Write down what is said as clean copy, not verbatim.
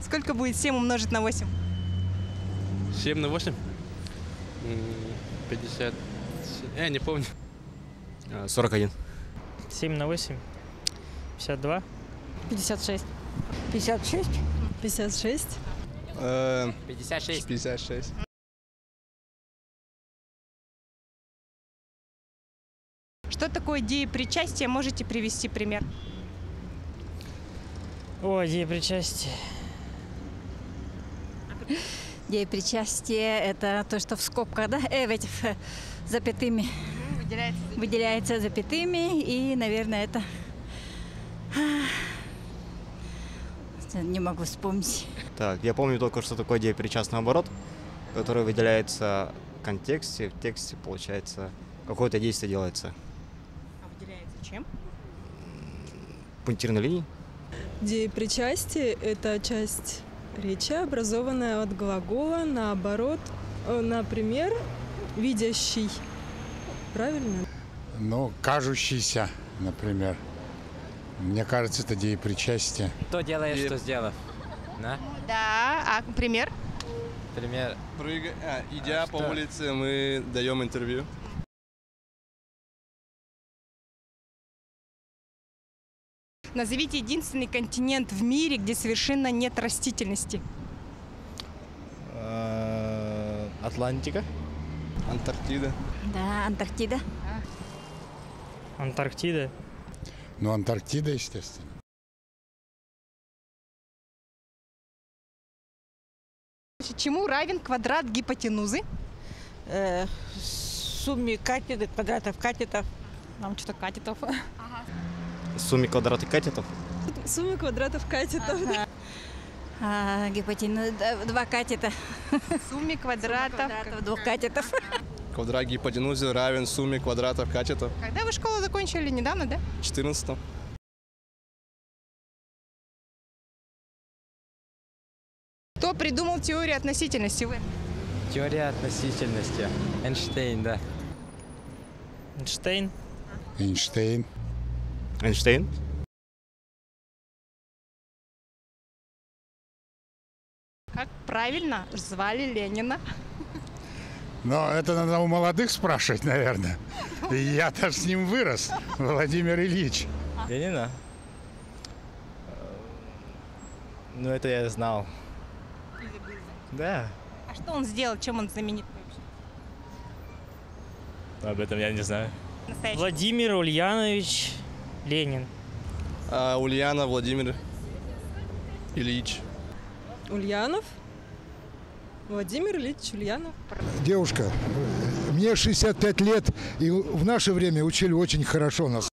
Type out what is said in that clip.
Сколько будет 7 умножить на 8? 7 на 8? 50. Не помню. 41. 7 на 8. 52. 56. 56. 56. 56. 56. Что такое деепричастие? Можете привести пример? О, деепричастие. Деепричастие – это то, что в скобках, да? Запятыми. Выделяется запятыми. И, наверное, это... Не могу вспомнить. Так, я помню только, что такое деепричастный оборот, который выделяется в контексте, в тексте, получается, какое-то действие делается. А выделяется чем? Пунктирной линией. Деепричастие – это часть речи, образованная от глагола наоборот, например, видящий. Правильно? Ну, кажущийся, например. Мне кажется, это деепричастие. Кто делает, что сделав? Да? Да, а пример? Пример. Идя по улице, мы даем интервью. Назовите единственный континент в мире, где совершенно нет растительности. Атлантика. Антарктида. Да, Антарктида. Антарктида. Ну, Антарктида, естественно. Чему равен квадрат гипотенузы? Сумме катетов, квадратов катетов. Нам что-то катетов. Сумме квадрата катетов. Сумма квадратов катетов. Гипотенуза, 2 катета. Сумме квадратов. 2 катетов. Квадрат гипотенузы равен сумме квадратов катетов. Когда вы школу закончили? Недавно, да? 14. Кто придумал теорию относительности? Вы? Теория относительности. Эйнштейн, да. Эйнштейн. Эйнштейн. Эйнштейн. Как правильно звали Ленина? Но это надо у молодых спрашивать, наверное. Я даже с ним вырос. Владимир Ильич. Ленина? Ну, это я знал. Да. А что он сделал? Чем он знаменит вообще? Об этом я не знаю. Настоящий. Владимир Ульянович Ленин. Ульянов Владимир Ильич. Ульянов. Владимир Ильич Ульянов. Девушка, мне 65 лет, и в наше время учили очень хорошо нас.